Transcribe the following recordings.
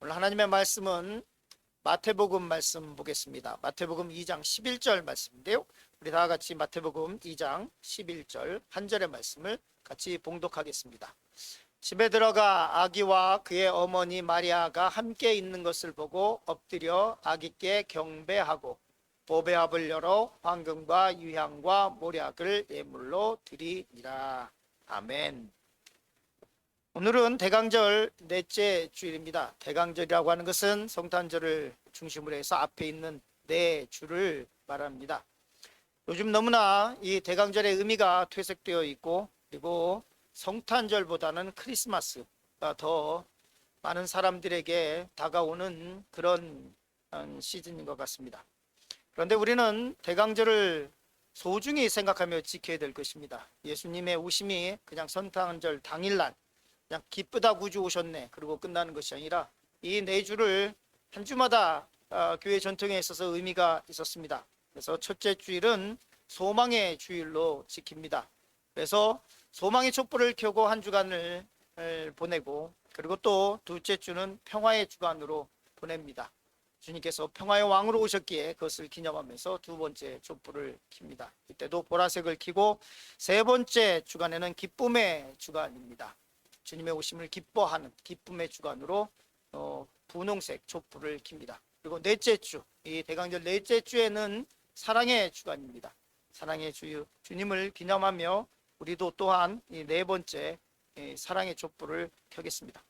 오늘 하나님의 말씀은 마태복음 말씀 보겠습니다. 마태복음 2장 11절 말씀인데요. 우리 다 같이 마태복음 2장 11절 한 절의 말씀을 같이 봉독하겠습니다. 집에 들어가 아기와 그의 어머니 마리아가 함께 있는 것을 보고 엎드려 아기께 경배하고 보배압을 열어 황금과 유향과 모략을 예물로 드리니라. 아멘. 오늘은 대강절 넷째 주일입니다. 대강절이라고 하는 것은 성탄절을 중심으로 해서 앞에 있는 네 주를 말합니다. 요즘 너무나 이 대강절의 의미가 퇴색되어 있고, 그리고 성탄절보다는 크리스마스가 더 많은 사람들에게 다가오는 그런 시즌인 것 같습니다. 그런데 우리는 대강절을 소중히 생각하며 지켜야 될 것입니다. 예수님의 오심이 그냥 성탄절 당일날 그냥 기쁘다 구주 오셨네 그리고 끝나는 것이 아니라 이 네 주를 한 주마다 교회 전통에 있어서 의미가 있었습니다. 그래서 첫째 주일은 소망의 주일로 지킵니다. 그래서 소망의 촛불을 켜고 한 주간을 보내고, 그리고 또 둘째 주는 평화의 주간으로 보냅니다. 주님께서 평화의 왕으로 오셨기에 그것을 기념하면서 두 번째 촛불을 킵니다. 이때도 보라색을 켜고, 세 번째 주간에는 기쁨의 주간입니다. 주님의 오심을 기뻐하는 기쁨의 주간으로 분홍색 촛불을 킵니다. 그리고 넷째 주, 이 대강절 넷째 주에는 사랑의 주간입니다. 사랑의 주 주님을 기념하며 우리도 또한 이 네 번째 사랑의 촛불을 켜겠습니다.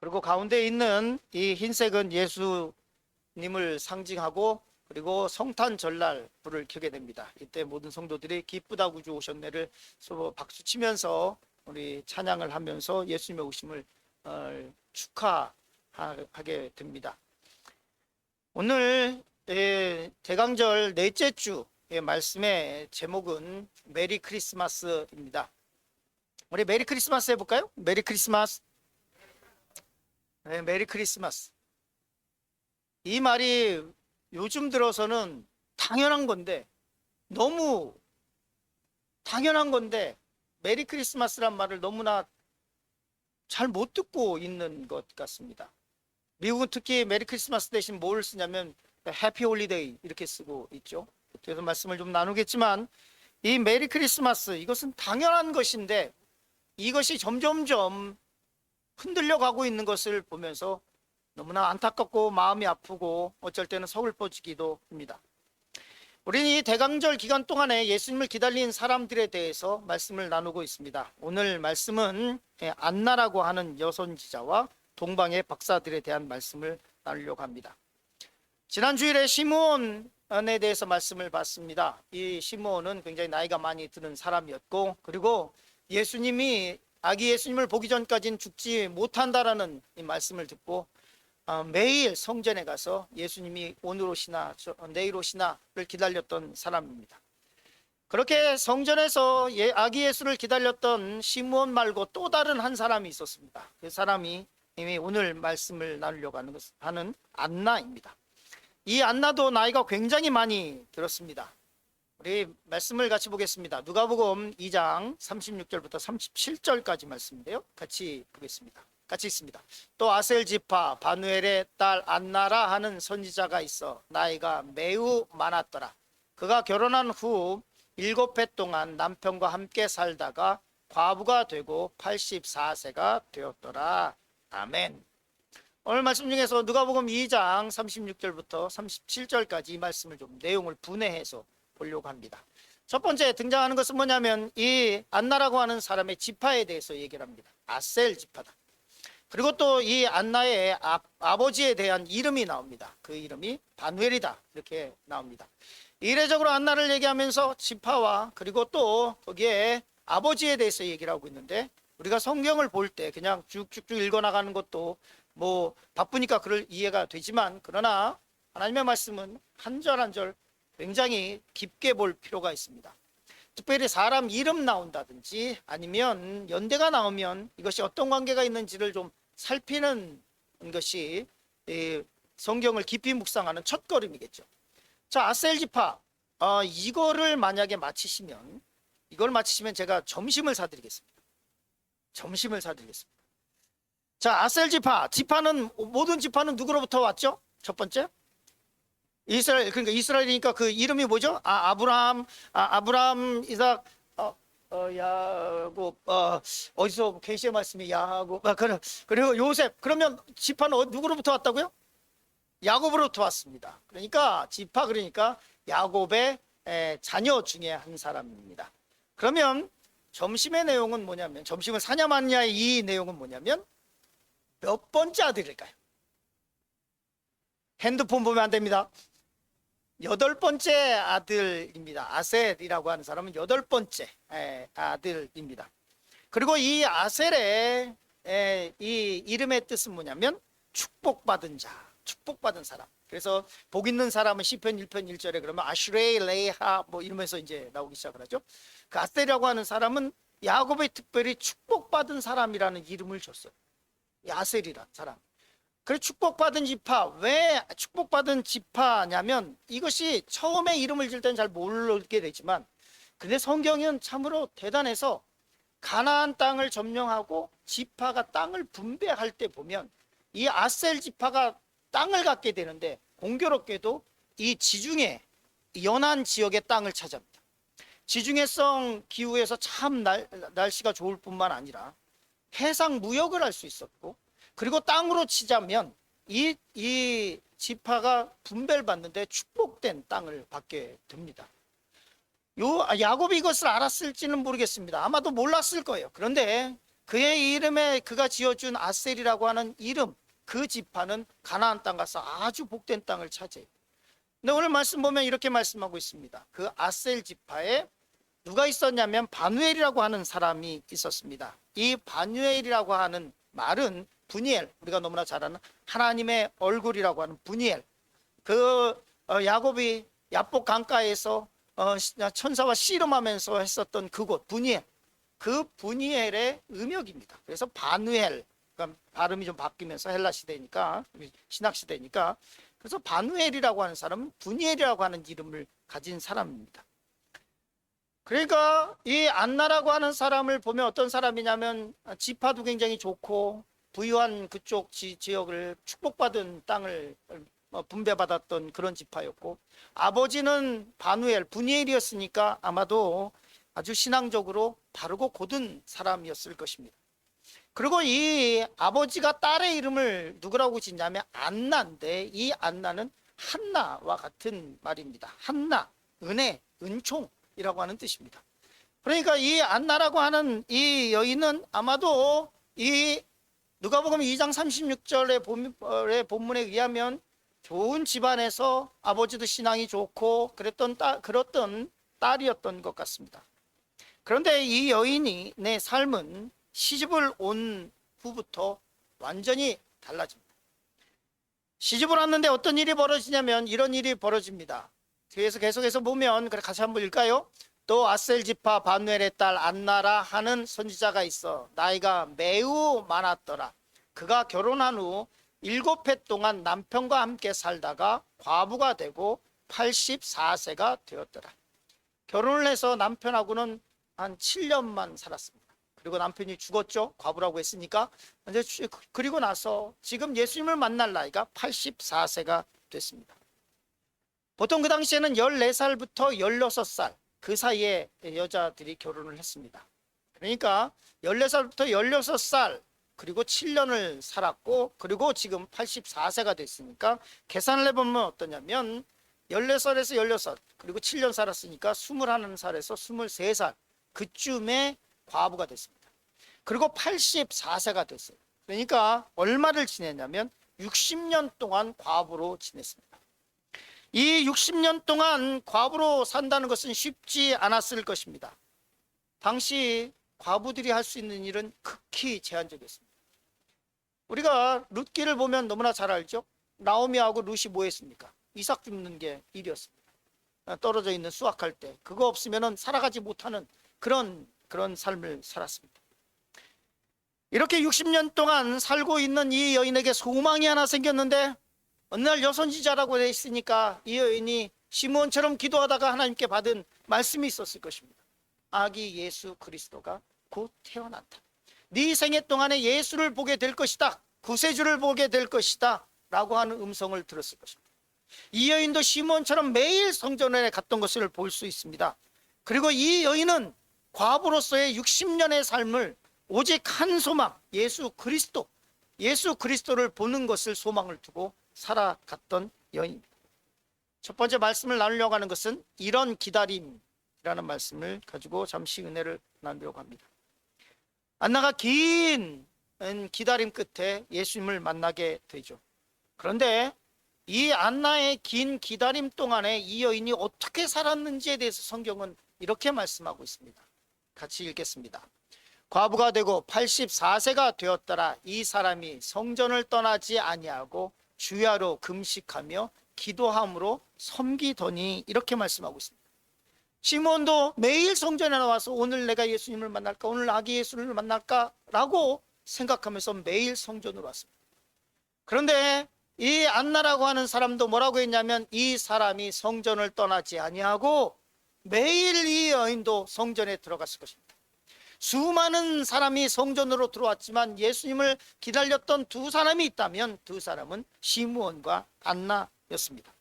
그리고 가운데 있는 이 흰색은 예수님을 상징하고, 그리고 성탄 전날 불을 켜게 됩니다. 이때 모든 성도들이 기쁘다 구주 오셨네를 서로 박수치면서 우리 찬양을 하면서 예수님의 오심을 축하하게 됩니다. 오늘 대강절 넷째 주의 말씀의 제목은 메리 크리스마스입니다. 우리 메리 크리스마스 해볼까요? 메리 크리스마스. 네, 메리 크리스마스. 이 말이 요즘 들어서는 당연한 건데, 너무 당연한 건데 메리 크리스마스란 말을 너무나 잘 못 듣고 있는 것 같습니다. 미국은 특히 메리 크리스마스 대신 뭘 쓰냐면 해피 홀리데이 이렇게 쓰고 있죠. 그래서 말씀을 좀 나누겠지만, 이 메리 크리스마스, 이것은 당연한 것인데 이것이 점점점 흔들려 가고 있는 것을 보면서 너무나 안타깝고 마음이 아프고 어쩔 때는 서글퍼지기도 합니다. 우리는 이 대강절 기간 동안에 예수님을 기다린 사람들에 대해서 말씀을 나누고 있습니다. 오늘 말씀은 안나라고 하는 여선지자와 동방의 박사들에 대한 말씀을 나누려고 합니다. 지난 주일에 시므온에 대해서 말씀을 봤습니다. 이 시므온은 굉장히 나이가 많이 드는 사람이었고, 그리고 예수님이 아기 예수님을 보기 전까지는 죽지 못한다라는 이 말씀을 듣고 매일 성전에 가서 예수님이 오늘 오시나 내일 오시나를 기다렸던 사람입니다. 그렇게 성전에서 아기 예수를 기다렸던 시므온 말고 또 다른 한 사람이 있었습니다. 그 사람이 이미 오늘 말씀을 나누려고 하는 안나입니다. 이 안나도 나이가 굉장히 많이 들었습니다. 우리 말씀을 같이 보겠습니다. 누가복음 2장 36절부터 37절까지 말씀인데요. 같이 보겠습니다. 같이 있습니다. 또 아셀 지파 바누엘의 딸 안나라 하는 선지자가 있어 나이가 매우 많았더라. 그가 결혼한 후 7해 동안 남편과 함께 살다가 과부가 되고 84세가 되었더라. 아멘. 오늘 말씀 중에서 누가복음 2장 36절부터 37절까지 이 말씀을 좀 내용을 분해해서 보려고 합니다. 첫 번째 등장하는 것은 뭐냐면 이 안나라고 하는 사람의 지파에 대해서 얘기를 합니다. 아셀 지파다. 그리고 또 이 안나의 아버지에 대한 이름이 나옵니다. 그 이름이 바누엘이다 이렇게 나옵니다. 이례적으로 안나를 얘기하면서 지파와 그리고 또 거기에 아버지에 대해서 얘기를 하고 있는데, 우리가 성경을 볼 때 그냥 쭉쭉쭉 읽어나가는 것도 뭐 바쁘니까 그럴 이해가 되지만, 그러나 하나님의 말씀은 한 절 한 절 굉장히 깊게 볼 필요가 있습니다. 특별히 사람 이름 나온다든지 아니면 연대가 나오면 이것이 어떤 관계가 있는지를 좀 살피는 것이 성경을 깊이 묵상하는 첫걸음이겠죠. 자, 아셀 지파. 이거를 만약에 맞히시면, 이걸 맞히시면 제가 점심을 사드리겠습니다. 점심을 사드리겠습니다. 자, 아셀 지파. 지파는, 모든 지파는 누구로부터 왔죠? 첫 번째. 이스라엘, 그러니까 이스라엘이니까 그 이름이 뭐죠? 아브라함, 이삭, 야곱, 어디서 계시의 말씀이 야곱, 그리고 요셉. 그러면 지파는 누구로부터 왔다고요? 야곱으로부터 왔습니다. 그러니까 지파, 그러니까 야곱의 자녀 중에 한 사람입니다. 그러면 점심의 내용은 뭐냐면, 점심을 사냐 마냐의 이 내용은 뭐냐면 몇 번째 아들일까요? 핸드폰 보면 안 됩니다. 8번째 아들입니다. 아셀이라고 하는 사람은 8번째 아들입니다. 그리고 이 아셀의 이 이름의 뜻은 뭐냐면 축복받은 자, 축복받은 사람. 그래서 복 있는 사람은 시편 1편 1절에 그러면 아슈레이 레이하 뭐 이러면서 이제 나오기 시작을 하죠. 그 아셀이라고 하는 사람은 야곱의 특별히 축복받은 사람이라는 이름을 줬어요. 이 아셀이라는 사람. 그래, 축복받은 지파. 왜 축복받은 지파냐면, 이것이 처음에 이름을 질 때는 잘 모르게 되지만, 근데 성경은 참으로 대단해서 가나안 땅을 점령하고 지파가 땅을 분배할 때 보면 이 아셀 지파가 땅을 갖게 되는데, 공교롭게도 이 지중해 연안 지역의 땅을 차지합니다. 지중해성 기후에서 참 날씨가 좋을 뿐만 아니라 해상 무역을 할 수 있었고, 그리고 땅으로 치자면 이 지파가 분배를 받는데 축복된 땅을 받게 됩니다. 야곱이 이것을 알았을지는 모르겠습니다. 아마도 몰랐을 거예요. 그런데 그의 이름에 그가 지어준 아셀이라고 하는 이름, 그 지파는 가나안 땅 가서 아주 복된 땅을 차지해요. 근데 오늘 말씀 보면 이렇게 말씀하고 있습니다. 그 아셀 지파에 누가 있었냐면 바누엘이라고 하는 사람이 있었습니다. 이 바누엘이라고 하는 말은 분이엘, 우리가 너무나 잘 아는 하나님의 얼굴이라고 하는 분이엘. 야곱이 야복 강가에서 천사와 씨름하면서 했었던 그곳 분이엘, 그 분이엘의 음역입니다. 그래서 바누엘, 그러니까 발음이 좀 바뀌면서 헬라 시대니까, 신학 시대니까, 그래서 바누엘이라고 하는 사람은 분이엘이라고 하는 이름을 가진 사람입니다. 그러니까 이 안나라고 하는 사람을 보면 어떤 사람이냐면 지파도 굉장히 좋고 부유한 그쪽 지역을 축복받은 땅을 분배받았던 그런 지파였고, 아버지는 바누엘, 분이엘이었으니까 아마도 아주 신앙적으로 바르고 곧은 사람이었을 것입니다. 그리고 이 아버지가 딸의 이름을 누구라고 짓냐면 안나인데, 이 안나는 한나와 같은 말입니다. 한나, 은혜, 은총이라고 하는 뜻입니다. 그러니까 이 안나라고 하는 이 여인은 아마도 이 누가복음 2장 36절의 본문에 의하면 좋은 집안에서 아버지도 신앙이 좋고 그랬던 딸이었던 것 같습니다. 그런데 이 여인이 내 삶은 시집을 온 후부터 완전히 달라집니다. 시집을 왔는데 어떤 일이 벌어지냐면 이런 일이 벌어집니다. 뒤에서 계속해서 보면, 그래 같이 한번 읽을까요? 또 아셀 지파 바누엘의 딸 안나라 하는 선지자가 있어 나이가 매우 많았더라. 그가 결혼한 후 7해 동안 남편과 함께 살다가 과부가 되고 84세가 되었더라. 결혼을 해서 남편하고는 한 7년만 살았습니다. 그리고 남편이 죽었죠. 과부라고 했으니까. 그리고 나서 지금 예수님을 만날 나이가 84세가 됐습니다. 보통 그 당시에는 14살부터 16살 그 사이에 여자들이 결혼을 했습니다. 그러니까 14살부터 16살 그리고 7년을 살았고, 그리고 지금 84세가 됐으니까 계산을 해보면 어떠냐면 14살에서 16, 그리고 7년 살았으니까 21살에서 23살 그쯤에 과부가 됐습니다. 그리고 84세가 됐어요. 그러니까 얼마를 지냈냐면 60년 동안 과부로 지냈습니다. 이 60년 동안 과부로 산다는 것은 쉽지 않았을 것입니다. 당시 과부들이 할 수 있는 일은 극히 제한적이었습니다. 우리가 룻기를 보면 너무나 잘 알죠. 나오미하고 룻이 뭐 했습니까? 이삭 줍는 게 일이었습니다. 떨어져 있는 수확할 때 그거 없으면 살아가지 못하는 그런 삶을 살았습니다. 이렇게 60년 동안 살고 있는 이 여인에게 소망이 하나 생겼는데 어느 날 여선지자라고 되어 있으니까 이 여인이 시므온처럼 기도하다가 하나님께 받은 말씀이 있었을 것입니다. 아기 예수 그리스도가 곧 태어난다. 네 생애 동안에 예수를 보게 될 것이다. 구세주를 보게 될 것이다 라고 하는 음성을 들었을 것입니다. 이 여인도 시므온처럼 매일 성전에 갔던 것을 볼 수 있습니다. 그리고 이 여인은 과부로서의 60년의 삶을 오직 한 소망, 예수 그리스도를 보는 것을 소망을 두고 살아갔던 여인입니다. 첫 번째 말씀을 나누려고 하는 것은 이런 기다림이라는 말씀을 가지고 잠시 은혜를 나누려고 합니다. 안나가 긴 기다림 끝에 예수님을 만나게 되죠. 그런데 이 안나의 긴 기다림 동안에 이 여인이 어떻게 살았는지에 대해서 성경은 이렇게 말씀하고 있습니다. 같이 읽겠습니다. 과부가 되고 84세가 되었더라. 이 사람이 성전을 떠나지 아니하고 주야로 금식하며 기도함으로 섬기더니, 이렇게 말씀하고 있습니다. 시몬도 매일 성전에 나와서 오늘 내가 예수님을 만날까, 오늘 아기 예수를 만날까 라고 생각하면서 매일 성전으로 왔습니다. 그런데 이 안나라고 하는 사람도 뭐라고 했냐면, 이 사람이 성전을 떠나지 아니하고 매일 이 여인도 성전에 들어갔을 것입니다. 수많은 사람이 성전으로 들어왔지만 예수님을 기다렸던 두 사람이 있다면 두 사람은 시므온과 안나였습니다.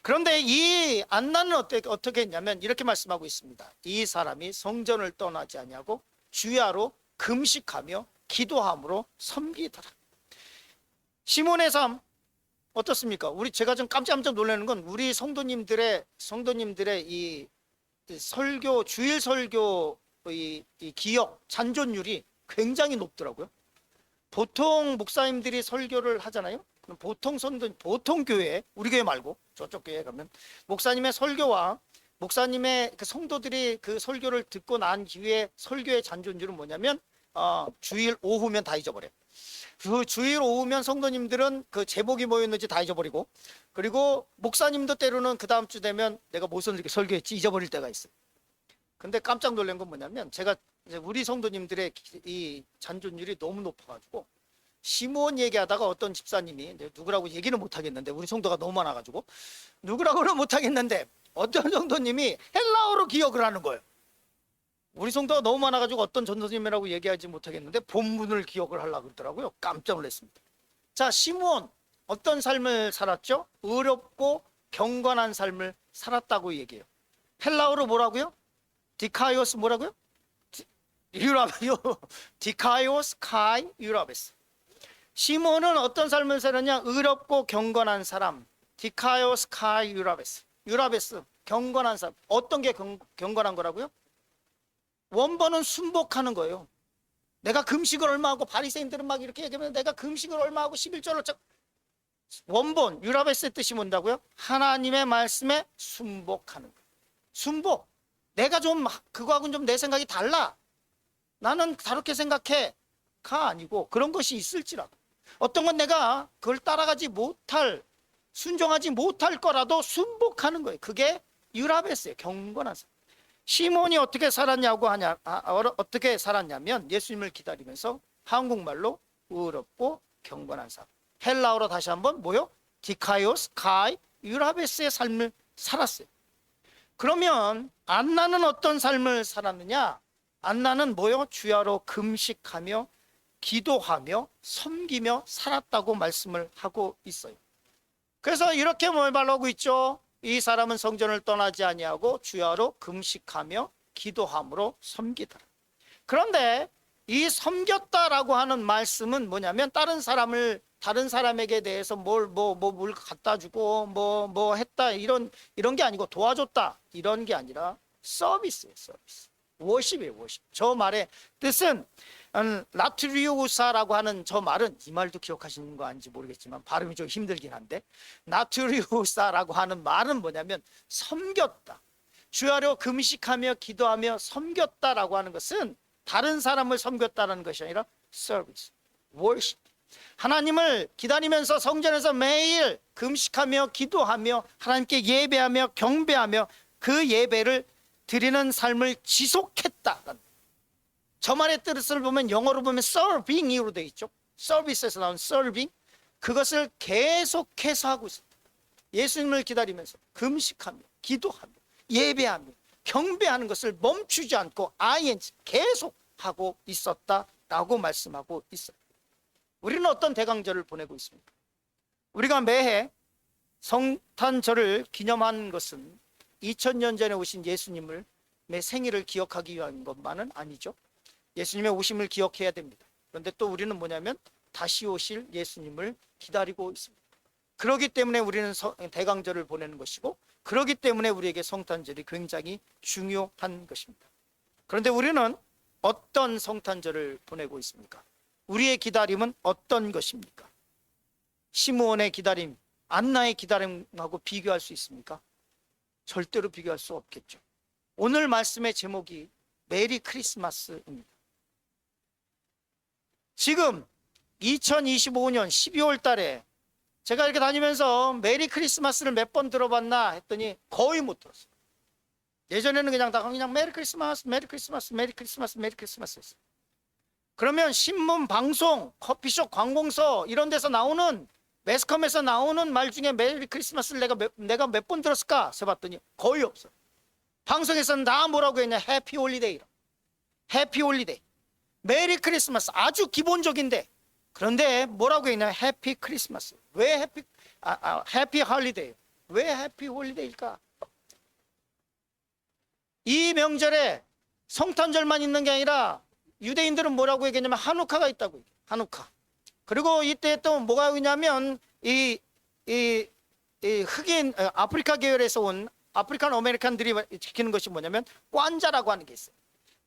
그런데 이 안나는 어떻게 했냐면 이렇게 말씀하고 있습니다. 이 사람이 성전을 떠나지 아니하고 주야로 금식하며 기도함으로 섬기더라. 시몬의 삶 어떻습니까? 제가 좀 깜짝 놀라는 건 우리 성도님들의 이 설교, 주일 설교 이 기억, 잔존율이 굉장히 높더라고요. 보통 목사님들이 설교를 하잖아요. 보통 교회, 우리 교회 말고 저쪽 교회 가면 목사님의 설교와 목사님의 그 성도들이 그 설교를 듣고 난 뒤에 설교의 잔존율은 뭐냐면 주일 오후면 다 잊어버려요. 그 주일 오후면 성도님들은 그 제목이 뭐였는지 다 잊어버리고, 그리고 목사님도 때로는 그 다음 주 되면 내가 무슨 설교했지 잊어버릴 때가 있어요. 근데 깜짝 놀란 건 뭐냐면, 제가 이제 우리 성도님들의 이 잔존율이 너무 높아가지고 시므온 얘기하다가 어떤 집사님이, 누구라고 얘기는 못하겠는데 우리 성도가 너무 많아가지고 누구라고는 못하겠는데 어떤 성도님이 헬라어로 기억을 하는 거예요. 우리 성도가 너무 많아가지고 어떤 전도님이라고 얘기하지 못하겠는데 본문을 기억을 하려고 그러더라고요. 깜짝 놀랐습니다. 자, 시므온 어떤 삶을 살았죠? 의롭고 경건한 삶을 살았다고 얘기해요. 헬라어로 뭐라고요? 디카이오스 뭐라고요? 디카이오스 카이 유라베스. 시몬은 어떤 삶을 살았냐? 의롭고 경건한 사람. 디카이오스 카이 유라베스. 유라베스, 경건한 사람. 어떤 게 경건한 거라고요? 원본은 순복하는 거예요. 내가 금식을 얼마 하고, 바리새인들은 막 이렇게 얘기하면 내가 금식을 얼마 하고 11절로 원본 유라베스의 뜻이 뭔다고요? 하나님의 말씀에 순복하는 거예요. 순복. 내가 좀 그거하고는 좀 내 생각이 달라, 나는 다르게 생각해 가 아니고, 그런 것이 있을지라도 어떤 건 내가 그걸 따라가지 못할, 순종하지 못할 거라도 순복하는 거예요. 그게 유라베스예요. 경건한 사람. 시몬이 어떻게 살았냐면 예수님을 기다리면서 한국말로 의롭고 경건한 사람, 헬라어로 다시 한번 뭐요? 디카이오스 카이 유라베스의 삶을 살았어요. 그러면 안나는 어떤 삶을 살았느냐? 안나는 뭐요? 주야로 금식하며 기도하며 섬기며 살았다고 말씀을 하고 있어요. 그래서 이렇게 말하고 있죠. 이 사람은 성전을 떠나지 아니하고 주야로 금식하며 기도함으로 섬기더라. 그런데 이 섬겼다라고 하는 말씀은 뭐냐면, 다른 사람에게 대해서 뭘 갖다 주고 뭐 했다 이런 게 아니고, 도와줬다 이런 게 아니라 서비스예요. 서비스. 워십이에요. 워십. 저 말의 뜻은 나트리우사라고 하는 저 말은, 이 말도 기억하시는 거 아닌지 모르겠지만 발음이 좀 힘들긴 한데, 나트리우사라고 하는 말은 뭐냐면 섬겼다. 주야로 금식하며 기도하며 섬겼다라고 하는 것은 다른 사람을 섬겼다는 것이 아니라 서비스, 워십. 하나님을 기다리면서 성전에서 매일 금식하며 기도하며 하나님께 예배하며 경배하며 그 예배를 드리는 삶을 지속했다. 저 말의 뜻을 보면 영어로 보면 serving으로 되어 있죠. 서비스에서 나온 serving. 그것을 계속해서 하고 있습니다. 예수님을 기다리면서 금식하며 기도하며 예배하며 경배하는 것을 멈추지 않고 계속 하고 있었다라고 말씀하고 있어요. 우리는 어떤 대강절을 보내고 있습니까? 우리가 매해 성탄절을 기념하는 것은 2000년 전에 오신 예수님을 매 생일을 기억하기 위한 것만은 아니죠. 예수님의 오심을 기억해야 됩니다. 그런데 또 우리는 뭐냐면 다시 오실 예수님을 기다리고 있습니다. 그렇기 때문에 우리는 대강절을 보내는 것이고, 그렇기 때문에 우리에게 성탄절이 굉장히 중요한 것입니다. 그런데 우리는 어떤 성탄절을 보내고 있습니까? 우리의 기다림은 어떤 것입니까? 시므온의 기다림, 안나의 기다림하고 비교할 수 있습니까? 절대로 비교할 수 없겠죠. 오늘 말씀의 제목이 메리 크리스마스입니다. 지금 2025년 12월 달에 제가 이렇게 다니면서 메리 크리스마스를 몇 번 들어봤나 했더니 거의 못 들었어요. 예전에는 그냥 메리 크리스마스, 메리 크리스마스, 메리 크리스마스, 메리 크리스마스 했어요. 그러면 신문, 방송, 커피숍, 관공서 이런 데서 나오는, 매스컴에서 나오는 말 중에 메리 크리스마스를 내가 몇 번 들었을까 세봤더니 거의 없어요. 방송에서는 다 뭐라고 했냐? 해피 홀리데이, 해피 홀리데이, 메리 크리스마스, 아주 기본적인데, 그런데 뭐라고 했냐? 해피 크리스마스. 왜 해피 홀리데이? 왜 해피 홀리데이일까? 이 명절에 성탄절만 있는 게 아니라 유대인들은 뭐라고 얘기했냐면 하누카가 있다고 얘기해요. 하누카. 그리고 이때 또 뭐가 있냐면 이 흑인 아프리카 계열에서 온 아프리칸 아메리칸들이 지키는 것이 뭐냐면 꽌자라고 하는 게 있어요.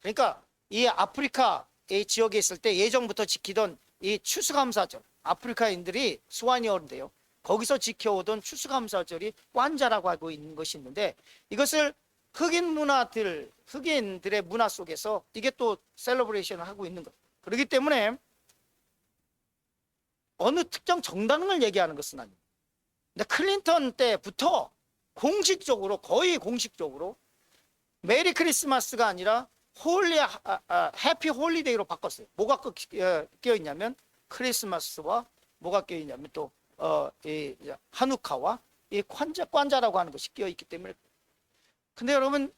그러니까 이 아프리카의 지역에 있을 때 예전부터 지키던 이 추수감사절, 아프리카인들이 수완이어인데요, 거기서 지켜오던 추수감사절이 꽌자라고 하고 있는 것이 있는데, 이것을 흑인들의 문화 속에서 이게 또 셀러브레이션을 하고 있는 거예요. 그렇기 때문에 어느 특정 정당을 얘기하는 것은 아닙니다. 근데 클린턴 때부터 공식적으로, 거의 공식적으로 메리 크리스마스가 아니라 해피 홀리데이로 바꿨어요. 뭐가 끼어 있냐면 크리스마스와 뭐가 끼어 있냐면 또 이 하누카와 이 꽌자라고 하는 것이 끼어 있기 때문에. 근데 여러분,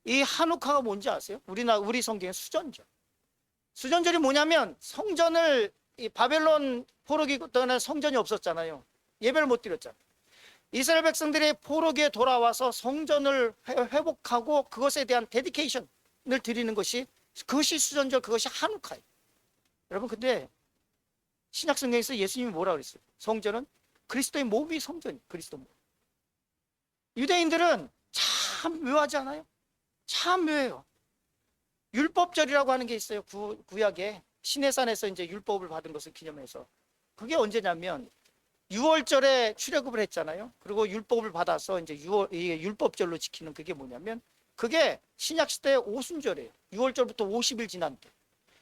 이 하누카가 뭔지 아세요? 우리 성경의 수전절. 수전절이 뭐냐면 성전을, 이 바벨론 포로기 때문에 성전이 없었잖아요. 예배를 못 드렸잖아요. 이스라엘 백성들이 포로기에 돌아와서 성전을 회복하고 그것에 대한 데디케이션을 드리는 것이, 그것이 수전절, 그것이 하누카예요. 여러분, 근데 신약 성경에서 예수님이 뭐라 그랬어요? 성전은 그리스도의 몸이 성전이에요. 그리스도 몸. 유대인들은 참 묘하지 않아요? 참 묘해요. 율법절이라고 하는 게 있어요. 구약에 시내산에서 이제 율법을 받은 것을 기념해서. 그게 언제냐면 6월절에 출애굽을 했잖아요. 그리고 율법을 받아서 이제 이게 율법절로 지키는, 그게 뭐냐면 그게 신약 시대의 오순절이에요. 6월절부터 50일 지난 때.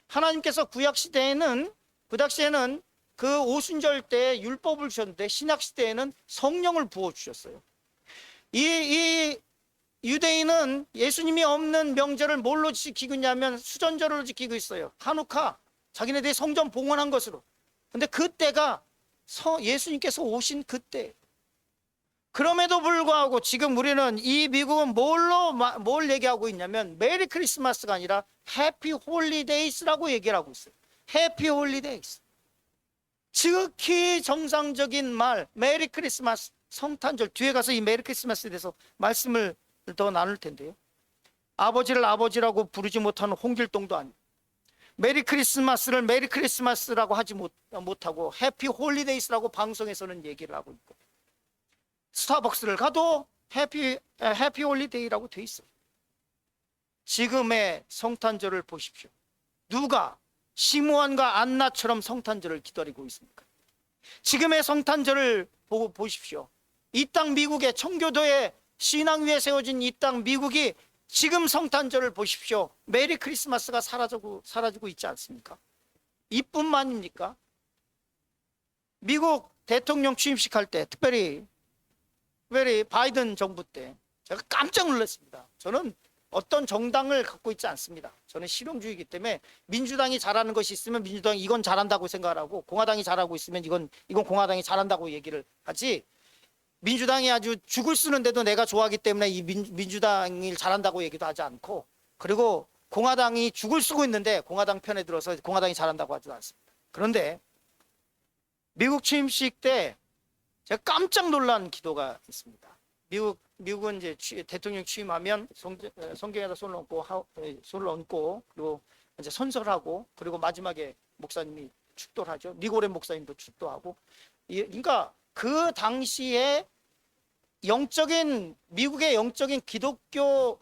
하나님께서 구약 시대에는, 그 당시에는 그 오순절 때 율법을 주셨는데 신약 시대에는 성령을 부어 주셨어요. 이 유대인은 예수님이 없는 명절을 뭘로 지키고 있냐면 수전절로 지키고 있어요. 하누카, 자기네들이 성전 봉헌한 것으로. 근데 그때가 예수님께서 오신 그때. 그럼에도 불구하고 지금 우리는, 이 미국은 뭘 얘기하고 있냐면 메리 크리스마스가 아니라 해피 홀리데이스라고 얘기를 하고 있어요. 해피 홀리데이스. 지극히 정상적인 말, 메리 크리스마스, 성탄절. 뒤에 가서 이 메리 크리스마스에 대해서 말씀을 더 나눌 텐데요, 아버지를 아버지라고 부르지 못하는 홍길동도 아니고, 메리 크리스마스를 메리 크리스마스라고 하지 못하고 해피 홀리데이스라고 방송에서는 얘기를 하고 있고, 스타벅스를 가도 해피 홀리데이라고 돼 있어요. 지금의 성탄절을 보십시오. 누가 시므온과 안나처럼 성탄절을 기다리고 있습니까? 지금의 성탄절을 보십시오. 이 땅 미국의 청교도의 신앙 위에 세워진 이 땅 미국이 지금 성탄절을 보십시오. 메리 크리스마스가 사라지고 있지 않습니까? 이뿐만입니까? 미국 대통령 취임식 할 때, 특별히 바이든 정부 때 제가 깜짝 놀랐습니다. 저는 어떤 정당을 갖고 있지 않습니다. 저는 실용주의이기 때문에 민주당이 잘하는 것이 있으면 민주당이 이건 잘한다고 생각하고 공화당이 잘하고 있으면 이건 공화당이 잘한다고 얘기를 하지, 민주당이 아주 죽을 쓰는데도 내가 좋아하기 때문에 이 민주당이 잘한다고 얘기도 하지 않고, 그리고 공화당이 죽을 쓰고 있는데 공화당 편에 들어서 공화당이 잘한다고 하지도 않습니다. 그런데 미국 취임식 때 제가 깜짝 놀란 기도가 있습니다. 미국은 이제 대통령 취임하면 성경에다 손을 얹고 그리고 이제 선설하고, 그리고 마지막에 목사님이 축도를 하죠. 니고렌 목사님도 축도하고. 그러니까 그 당시에 미국의 영적인 기독교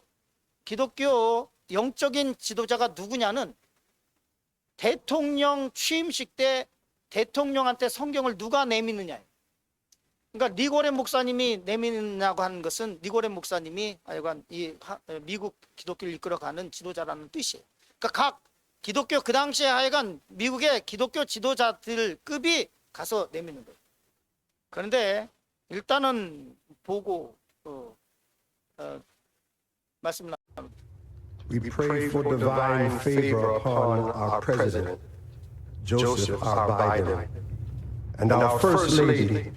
영적인 지도자가 누구냐는, 대통령 취임식 때 대통령한테 성경을 누가 내미느냐. 그러니까 니고렌 목사님이 내미느냐고 하는 것은 니고렌 목사님이 하여간 이 미국 기독교를 이끌어가는 지도자라는 뜻이에요. 그러니까 각 기독교, 그 당시에 하여간 미국의 기독교 지도자들 급이 가서 내미는 거예요. 그런데 일단은 보고 말씀 나눕니다. We pray for divine favor upon our President, Joseph R. Biden, and our First Lady,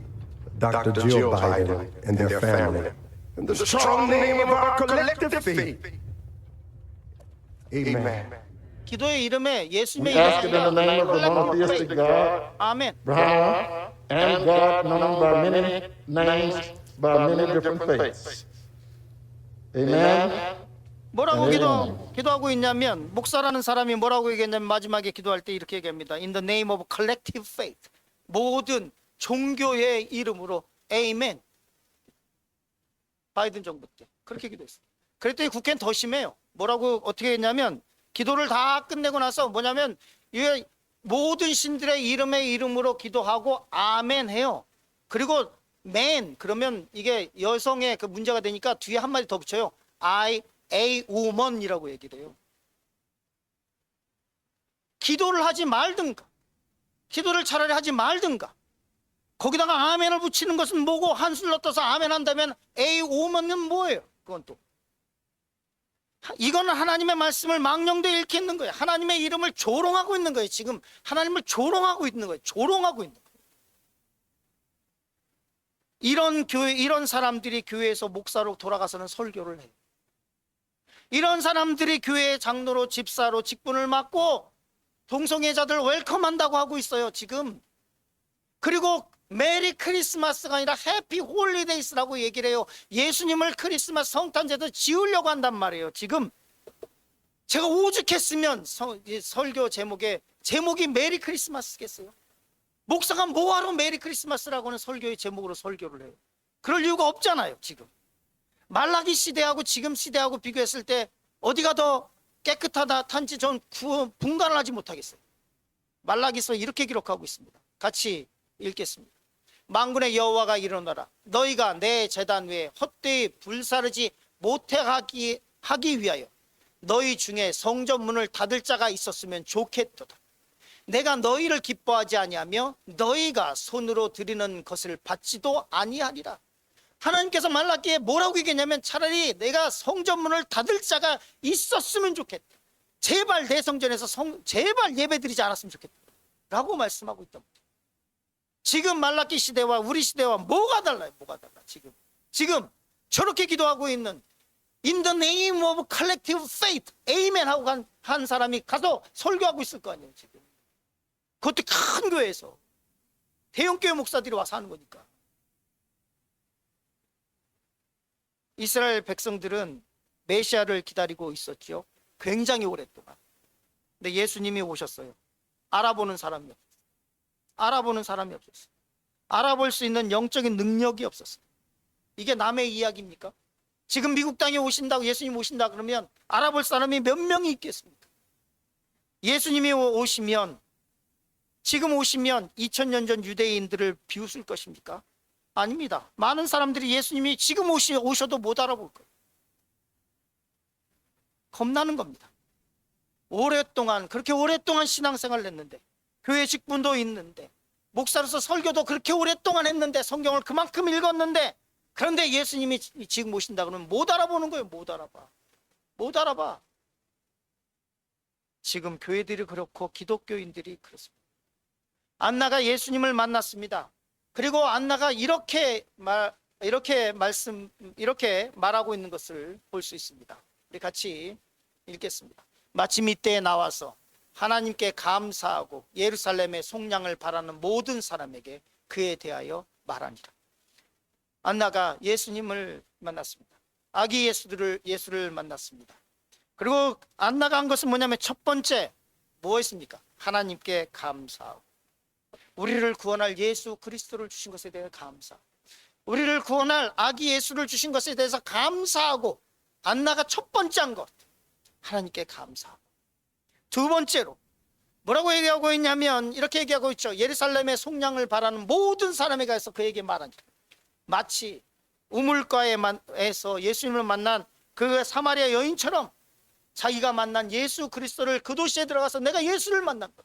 Dr. Jill Biden, and their family. In the strong name of our collective faith. Amen. 기도의 이름에 예수님의 We ask it in the name of the monotheistic God, 아멘. Brahma, and God known by many names, by many different faiths. Amen. 뭐라고 기도하고 있냐면, 목사라는 사람이 뭐라고 얘기했냐면 마지막에 기도할 때 이렇게 얘기합니다. In the name of collective faith. 모든 종교의 이름으로 아멘. 바이든 정부 때 그렇게 기도했어요. 그랬더니 국회는 더 심해요. 뭐라고 어떻게 했냐면, 기도를 다 끝내고 나서 뭐냐면 모든 신들의 이름으로 기도하고 아멘 해요. 그리고 man 그러면 이게 여성의 그 문제가 되니까 뒤에 한마디 더 붙여요. a woman이라고 얘기를 해요. 기도를 하지 말든가, 기도를 차라리 하지 말든가, 거기다가 아멘을 붙이는 것은 뭐고, 한술 넣어서 아멘 한다면 a woman은 뭐예요? 그건 또 이거는 하나님의 말씀을 망령되이 읽겠는 거예요. 하나님의 이름을 조롱하고 있는 거예요. 지금 하나님을 조롱하고 있는 거예요. 조롱하고 있는 거예요. 이런 사람들이 교회에서 목사로 돌아가서는 설교를 해요. 이런 사람들이 교회의 장로로, 집사로 직분을 맡고 동성애자들 웰컴한다고 하고 있어요, 지금. 그리고 메리 크리스마스가 아니라 해피 홀리데이스라고 얘기를 해요. 예수님을 크리스마스 성탄제도 지으려고 한단 말이에요. 지금 제가 오죽했으면 설교 제목이 메리 크리스마스겠어요? 목사가 뭐하러 메리 크리스마스라고 하는 설교의 제목으로 설교를 해요? 그럴 이유가 없잖아요. 지금 말라기 시대하고 지금 시대하고 비교했을 때 어디가 더 깨끗하다한지 전 분간을 하지 못하겠어요. 말라기서 이렇게 기록하고 있습니다. 같이 읽겠습니다. 만군의 여호와가 일어나라. 너희가 내 제단 위에 헛되이 불사르지 못해 하기 위하여 너희 중에 성전 문을 닫을 자가 있었으면 좋겠도다. 내가 너희를 기뻐하지 아니하며 너희가 손으로 드리는 것을 받지도 아니하리라. 하나님께서 말라기에 뭐라고 얘기했냐면, 차라리 내가 성전문을 닫을 자가 있었으면 좋겠다. 제발 내 성전에서 제발 예배드리지 않았으면 좋겠다 라고 말씀하고 있단 말이에요. 지금 말라기 시대와 우리 시대와 뭐가 달라요? 뭐가 달라? 지금 저렇게 기도하고 있는 In the name of collective faith, amen 하고 한 사람이 가서 설교하고 있을 거 아니에요. 지금 그것도 큰 교회에서 대형 교회 목사들이 와서 하는 거니까. 이스라엘 백성들은 메시아를 기다리고 있었죠. 굉장히 오랫동안. 근데 예수님이 오셨어요. 알아보는 사람이 없었어요. 알아볼 수 있는 영적인 능력이 없었어요. 이게 남의 이야기입니까? 지금 미국 땅에 오신다고, 예수님 오신다 그러면 알아볼 사람이 몇 명이 있겠습니까? 예수님이 지금 오시면 2000년 전 유대인들을 비웃을 것입니까? 아닙니다. 많은 사람들이 예수님이 지금 오셔도 못 알아볼 거예요. 겁나는 겁니다. 그렇게 오랫동안 신앙생활을 했는데, 교회 직분도 있는데, 목사로서 설교도 그렇게 오랫동안 했는데, 성경을 그만큼 읽었는데, 그런데 예수님이 지금 오신다 그러면 못 알아보는 거예요. 못 알아봐. 못 알아봐. 지금 교회들이 그렇고 기독교인들이 그렇습니다. 안나가 예수님을 만났습니다. 그리고 안나가 이렇게 말하고 있는 것을 볼 수 있습니다. 우리 같이 읽겠습니다. 마침 이때에 나와서 하나님께 감사하고 예루살렘의 속량을 바라는 모든 사람에게 그에 대하여 말하니라. 안나가 예수님을 만났습니다. 아기 예수를 만났습니다. 그리고 안나가 한 것은 뭐냐면 첫 번째 무엇입니까? 하나님께 감사하고 우리를 구원할 예수 그리스도를 주신 것에 대해 감사, 우리를 구원할 아기 예수를 주신 것에 대해서 감사하고, 안나가 첫 번째 한 것 하나님께 감사하고, 두 번째로 뭐라고 얘기하고 있냐면 이렇게 얘기하고 있죠. 예루살렘의 속량을 바라는 모든 사람에게 가서 그에게 말하니라. 마치 우물가에서 예수님을 만난 그 사마리아 여인처럼 자기가 만난 예수 그리스도를 그 도시에 들어가서 내가 예수를 만난 것.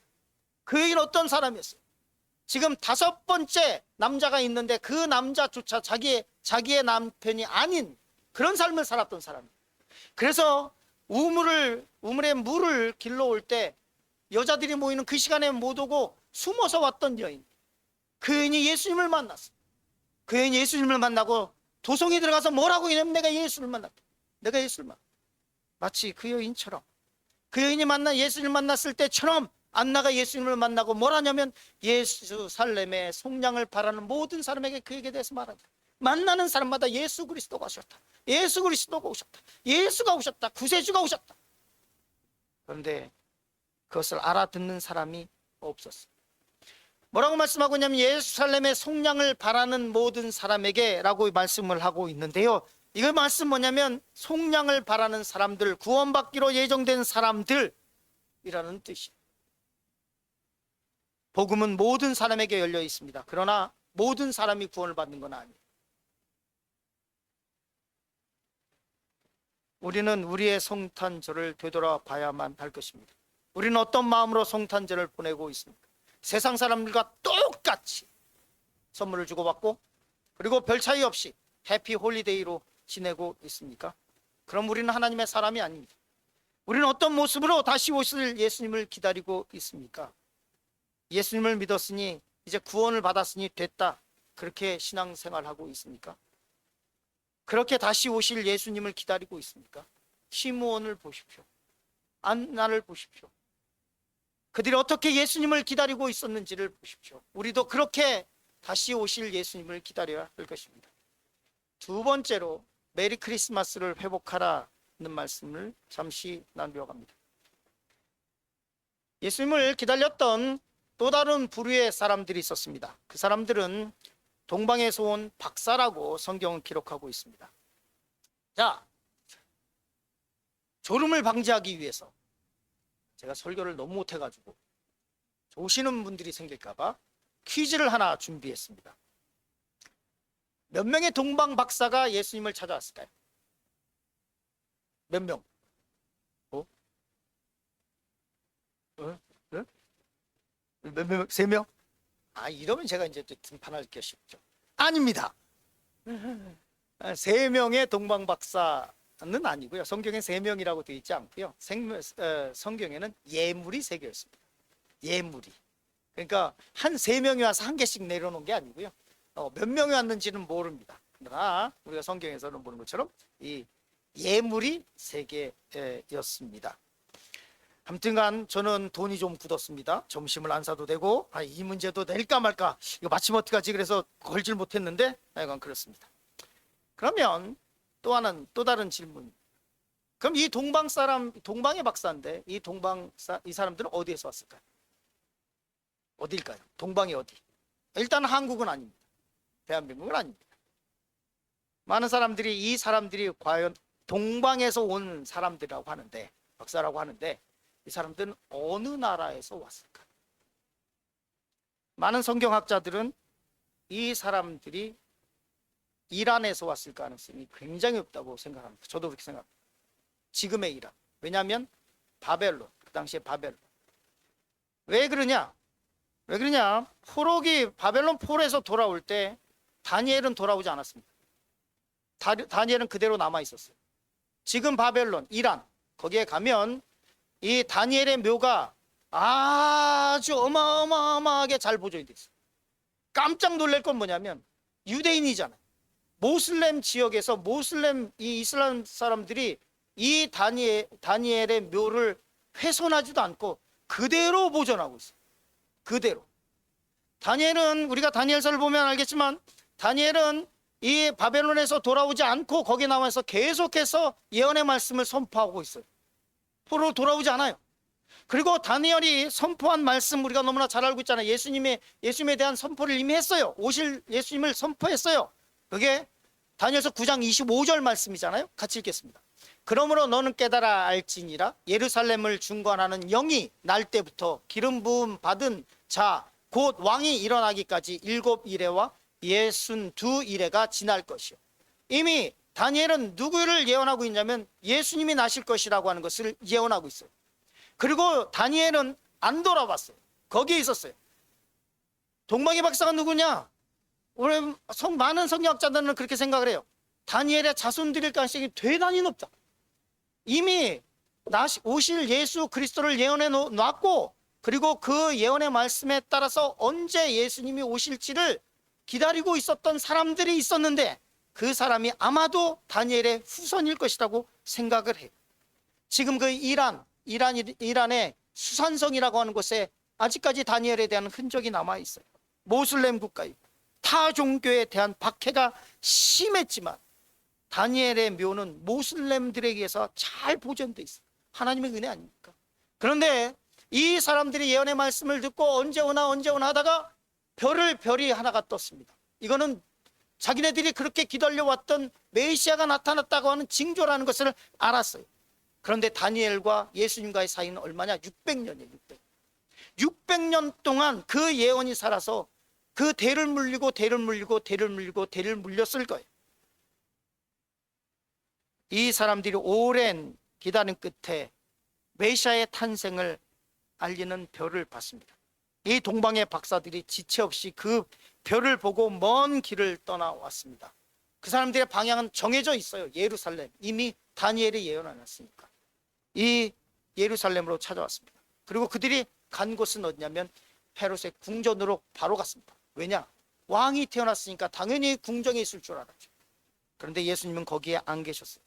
그 여인 어떤 사람이었어요? 지금 다섯 번째 남자가 있는데 그 남자조차 자기의 남편이 아닌 그런 삶을 살았던 사람이에요. 그래서 우물에 물을 길러올 때 여자들이 모이는 그 시간에 못 오고 숨어서 왔던 여인, 그 여인이 예수님을 만났어요. 그 여인이 예수님을 만나고 도성에 들어가서 뭐라고 했냐면 내가 예수를 만났다. 내가 예수를 만났다. 마치 그 여인처럼, 그 여인이 예수님을 만났을 때처럼 안나가 예수님을 만나고 뭐라냐면 예루살렘의 속량을 바라는 모든 사람에게 그에게 대해서 말한다. 만나는 사람마다 예수 그리스도가 오셨다. 예수 그리스도가 오셨다. 예수가 오셨다. 구세주가 오셨다. 그런데 그것을 알아듣는 사람이 없었어. 뭐라고 말씀하고 있냐면 예루살렘의 속량을 바라는 모든 사람에게 라고 말씀을 하고 있는데요, 이거 말씀 뭐냐면 속량을 바라는 사람들, 구원받기로 예정된 사람들이라는 뜻이에요. 복음은 모든 사람에게 열려 있습니다. 그러나 모든 사람이 구원을 받는 건 아니에요. 우리는 우리의 성탄절을 되돌아봐야만 할 것입니다. 우리는 어떤 마음으로 성탄절을 보내고 있습니까? 세상 사람들과 똑같이 선물을 주고받고 그리고 별 차이 없이 해피 홀리데이로 지내고 있습니까? 그럼 우리는 하나님의 사람이 아닙니다. 우리는 어떤 모습으로 다시 오실 예수님을 기다리고 있습니까? 예수님을 믿었으니 이제 구원을 받았으니 됐다, 그렇게 신앙생활하고 있습니까? 그렇게 다시 오실 예수님을 기다리고 있습니까? 시므온을 보십시오. 안나를 보십시오. 그들이 어떻게 예수님을 기다리고 있었는지를 보십시오. 우리도 그렇게 다시 오실 예수님을 기다려야 할 것입니다. 두 번째로 메리 크리스마스를 회복하라는 말씀을 잠시 나누려고 합니다. 예수님을 기다렸던 또 다른 부류의 사람들이 있었습니다. 그 사람들은 동방에서 온 박사라고 성경은 기록하고 있습니다. 자, 졸음을 방지하기 위해서 제가 설교를 너무 못해가지고 조시는 분들이 생길까봐 퀴즈를 하나 준비했습니다. 몇 명의 동방 박사가 예수님을 찾아왔을까요? 몇 명? 몇 명? 세 명? 이러면 제가 이제 등판할 게 쉽죠. 아닙니다. 세 명의 동방 박사는 아니고요. 성경에 세 명이라고 되어 있지 않고요. 성경에는 예물이 세 개였습니다. 예물이. 그러니까 한 세 명이 와서 한 개씩 내려놓은 게 아니고요. 몇 명이 왔는지는 모릅니다. 그러나 우리가 성경에서는 보는 것처럼 이 예물이 세 개였습니다. 아무튼간 저는 돈이 좀 굳었습니다. 점심을 안 사도 되고 이 문제도 낼까 말까, 이거 마침 어떡하지, 그래서 걸질 못했는데 하여간 그렇습니다. 그러면 또 다른 질문. 그럼 이 동방의 박사인데 이 사람들은 어디에서 왔을까요? 어디일까요? 동방이 어디? 일단 한국은 아닙니다. 대한민국은 아닙니다. 많은 사람들이 이 사람들이 과연 동방에서 온 사람들이라고 하는데, 박사라고 하는데, 이 사람들은 어느 나라에서 왔을까? 많은 성경학자들은 이 사람들이 이란에서 왔을 가능성이 굉장히 없다고 생각합니다. 저도 그렇게 생각합니다. 지금의 이란. 왜냐하면 바벨론, 그 당시에 바벨론. 왜 그러냐? 바벨론 포로에서 돌아올 때 다니엘은 돌아오지 않았습니다. 다니엘은 그대로 남아 있었어요. 지금 바벨론, 이란 거기에 가면 이 다니엘의 묘가 아주 어마어마하게 잘 보존이 돼 있어요. 깜짝 놀랄 건 뭐냐면 유대인이잖아요. 모슬렘 지역에서 모슬렘 이 이슬람 사람들이 이 다니엘의 묘를 훼손하지도 않고 그대로 보존하고 있어요. 그대로. 다니엘은 우리가 다니엘서를 보면 알겠지만 다니엘은 이 바벨론에서 돌아오지 않고 거기 남아서 계속해서 예언의 말씀을 선포하고 있어요. 포로 돌아오지 않아요. 그리고 다니엘이 선포한 말씀 우리가 너무나 잘 알고 있잖아요. 예수님에 대한 선포를 이미 했어요. 오실 예수님을 선포했어요. 그게 다니엘서 9장 25절 말씀이잖아요. 같이 읽겠습니다. 그러므로 너는 깨달아 알지니라 예루살렘을 중건하는 영이 날 때부터 기름 부음 받은 자 곧 왕이 일어나기까지 7이레와 62이레가 지날 것이요. 이미 다니엘은 누구를 예언하고 있냐면 예수님이 나실 것이라고 하는 것을 예언하고 있어요. 그리고 다니엘은 안 돌아봤어요. 거기에 있었어요. 동방의 박사가 누구냐? 오늘 많은 성경학자들은 그렇게 생각을 해요. 다니엘의 자손들일 가능성이 대단히 높다. 이미 오실 예수 그리스도를 예언해 놨고 그리고 그 예언의 말씀에 따라서 언제 예수님이 오실지를 기다리고 있었던 사람들이 있었는데 그 사람이 아마도 다니엘의 후손일 것이라고 생각을 해요. 지금 그 이란의 수산성이라고 하는 곳에 아직까지 다니엘에 대한 흔적이 남아 있어요. 모슬렘 국가이고 타 종교에 대한 박해가 심했지만 다니엘의 묘는 모슬렘들에게 의해서 잘 보존돼 있어요. 하나님의 은혜 아닙니까? 그런데 이 사람들이 예언의 말씀을 듣고 언제 오나 하다가 별이 하나가 떴습니다. 이거는 자기네들이 그렇게 기다려왔던 메시아가 나타났다고 하는 징조라는 것을 알았어요. 그런데 다니엘과 예수님과의 사이는 얼마냐? 600년이에요. 600년 동안 그 예언이 살아서 그 대를 물렸을 거예요. 이 사람들이 오랜 기다림 끝에 메시아의 탄생을 알리는 별을 봤습니다. 이 동방의 박사들이 지체 없이 그 별을 보고 먼 길을 떠나왔습니다. 그 사람들의 방향은 정해져 있어요. 예루살렘. 이미 다니엘이 예언해놨으니까 이 예루살렘으로 찾아왔습니다. 그리고 그들이 간 곳은 어디냐면 헤롯의 궁전으로 바로 갔습니다. 왜냐? 왕이 태어났으니까 당연히 궁정에 있을 줄 알았죠. 그런데 예수님은 거기에 안 계셨어요.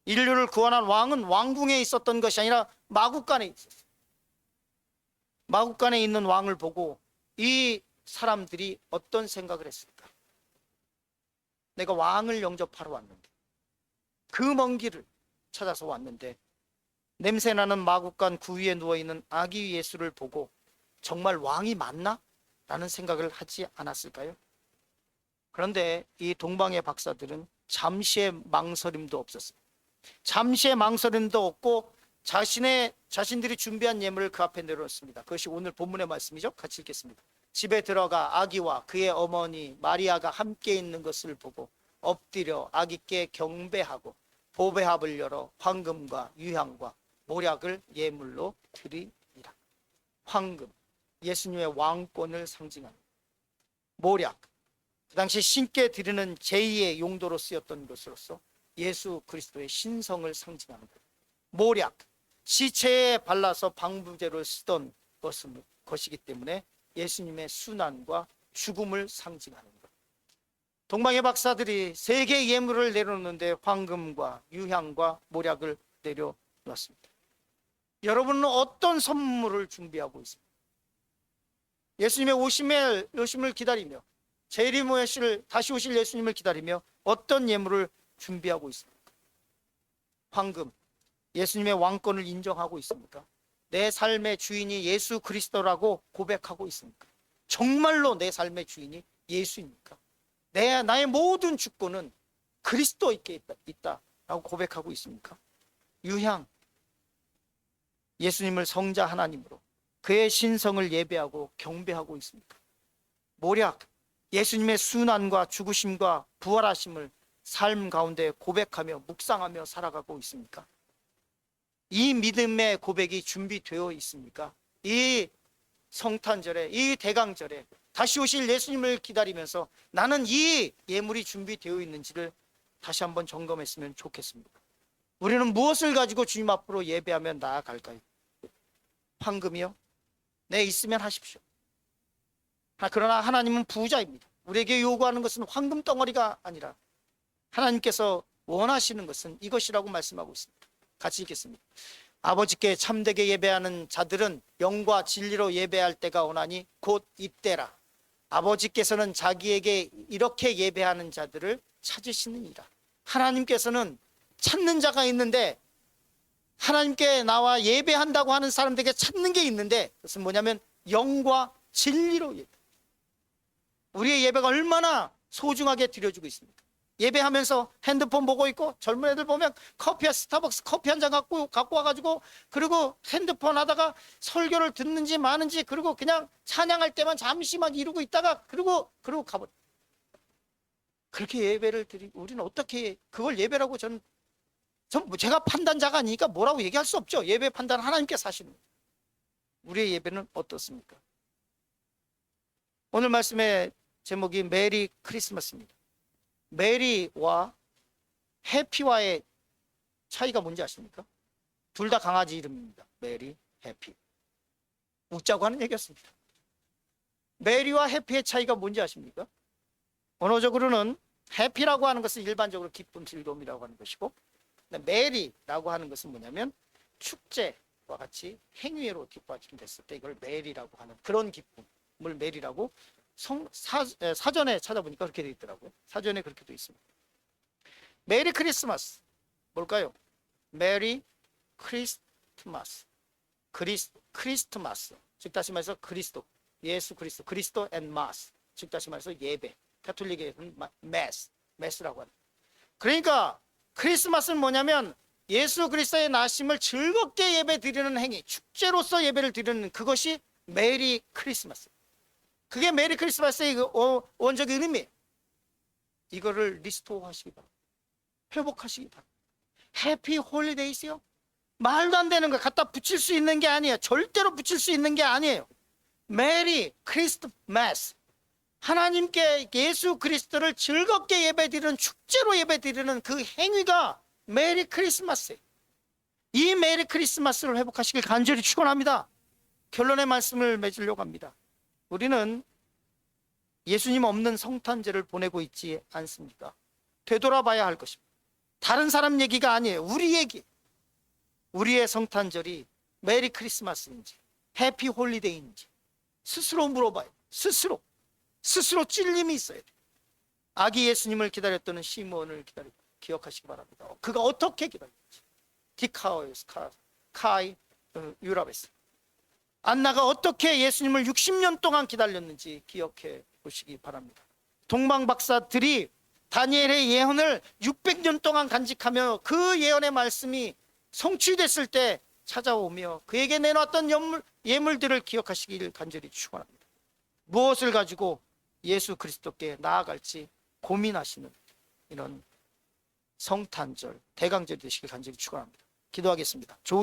인류를 구원한 왕은 왕궁에 있었던 것이 아니라 마국간에 있었어요. 마국간에 있는 왕을 보고 이 사람들이 어떤 생각을 했을까? 내가 왕을 영접하러 왔는데 그 먼 길을 찾아서 왔는데 냄새나는 마국간 구위에 누워있는 아기 예수를 보고 정말 왕이 맞나? 라는 생각을 하지 않았을까요? 그런데 이 동방의 박사들은 잠시의 망설임도 없었어요. 잠시의 망설임도 없고 자신들이 준비한 예물을 그 앞에 내려놓습니다. 그것이 오늘 본문의 말씀이죠. 같이 읽겠습니다. 집에 들어가 아기와 그의 어머니 마리아가 함께 있는 것을 보고 엎드려 아기께 경배하고 보배합을 열어 황금과 유향과 모략을 예물로 드리니라. 황금, 예수님의 왕권을 상징합니다. 모략, 그 당시 신께 드리는 제2의 용도로 쓰였던 것으로서 예수 그리스도의 신성을 상징하는 것. 모략, 시체에 발라서 방부제로 쓰던 것이기 때문에 예수님의 순환과 죽음을 상징하는 것. 동방의 박사들이 세 개의 예물을 내려놓는데 황금과 유향과 모략을 내려놓습니다. 여러분은 어떤 선물을 준비하고 있습니까? 예수님의 오심을 기다리며 다시 오실 예수님을 기다리며 어떤 예물을 준비하고 있습니까? 황금, 예수님의 왕권을 인정하고 있습니까? 내 삶의 주인이 예수 그리스도라고 고백하고 있습니까? 정말로 내 삶의 주인이 예수입니까? 나의 모든 주권은 그리스도께 있다라고 고백하고 있습니까? 유향, 예수님을 성자 하나님으로 그의 신성을 예배하고 경배하고 있습니까? 모략, 예수님의 순환과 죽으심과 부활하심을 삶 가운데 고백하며 묵상하며 살아가고 있습니까? 이 믿음의 고백이 준비되어 있습니까? 이 성탄절에, 이 대강절에 다시 오실 예수님을 기다리면서 나는 이 예물이 준비되어 있는지를 다시 한번 점검했으면 좋겠습니다. 우리는 무엇을 가지고 주님 앞으로 예배하며 나아갈까요? 황금이요? 네, 있으면 하십시오. 그러나 하나님은 부자입니다. 우리에게 요구하는 것은 황금 덩어리가 아니라 하나님께서 원하시는 것은 이것이라고 말씀하고 있습니다. 같이 읽겠습니다. 아버지께 참되게 예배하는 자들은 영과 진리로 예배할 때가 오나니 곧 이때라. 아버지께서는 자기에게 이렇게 예배하는 자들을 찾으시느니라. 하나님께서는 찾는 자가 있는데, 하나님께 나와 예배한다고 하는 사람들에게 찾는 게 있는데, 그것은 뭐냐면 영과 진리로 예배. 우리의 예배가 얼마나 소중하게 드려지고 있습니까? 예배하면서 핸드폰 보고 있고, 젊은 애들 보면 스타벅스 커피 한 잔 갖고 와가지고, 그리고 핸드폰 하다가 설교를 듣는지 마는지, 그리고 그냥 찬양할 때만 잠시만 이루고 있다가 그리고 가버려. 그렇게 예배를 드리고, 우리는 어떻게 그걸 예배라고 제가 판단자가 아니니까 뭐라고 얘기할 수 없죠. 예배 판단은 하나님께서 하시는 거예요. 우리의 예배는 어떻습니까? 오늘 말씀의 제목이 메리 크리스마스입니다. 메리와 해피와의 차이가 뭔지 아십니까? 둘 다 강아지 이름입니다. 메리, 해피. 웃자고 하는 얘기였습니다. 메리와 해피의 차이가 뭔지 아십니까? 언어적으로는 해피라고 하는 것은 일반적으로 기쁨, 즐거움이라고 하는 것이고, 메리라고 하는 것은 뭐냐면 축제와 같이 행위로 뒷받침됐을 때 이걸 메리라고 하는 그런 기쁨을 메리라고 사전에 찾아보니까 그렇게 되어 있더라고요. 사전에 그렇게 되어 있습니다. 메리 크리스마스 뭘까요? 메리 크리스트마스. 크리스트마스, 즉 다시 말해서 그리스도, 예수 그리스도, 그리스도 앤 마스, 즉 다시 말해서 예배. 가톨릭에는 메스라고 합니다. 그러니까 크리스마스는 뭐냐면 예수 그리스도의 나심을 즐겁게 예배 드리는 행위, 축제로서 예배를 드리는 그것이 메리 크리스마스. 그게 메리 크리스마스의 원적인 의미예요. 이거를 리스토어 하시기 바랍니다. 회복하시기 바랍니다. 해피 홀리데이스요? 말도 안 되는 거 갖다 붙일 수 있는 게 아니에요. 절대로 붙일 수 있는 게 아니에요. 메리 크리스마스, 하나님께 예수 그리스도를 즐겁게 예배드리는, 축제로 예배드리는 그 행위가 메리 크리스마스예요. 이 메리 크리스마스를 회복하시길 간절히 축원합니다. 결론의 말씀을 맺으려고 합니다. 우리는 예수님 없는 성탄절을 보내고 있지 않습니까? 되돌아봐야 할 것입니다. 다른 사람 얘기가 아니에요. 우리 얘기. 우리의 성탄절이 메리 크리스마스인지 해피 홀리데이인지 스스로 물어봐요. 스스로 찔림이 있어야 돼요. 아기 예수님을 기다렸던 시몬을 기억하시기 바랍니다. 그가 어떻게 기다렸는지. 디카오스 카이 유라베스. 안나가 어떻게 예수님을 60년 동안 기다렸는지 기억해 보시기 바랍니다. 동방 박사들이 다니엘의 예언을 600년 동안 간직하며 그 예언의 말씀이 성취됐을 때 찾아오며 그에게 내놓았던 예물들을 기억하시길 간절히 축원합니다. 무엇을 가지고 예수 그리스도께 나아갈지 고민하시는 이런 성탄절, 대강절이 되시길 간절히 축원합니다. 기도하겠습니다.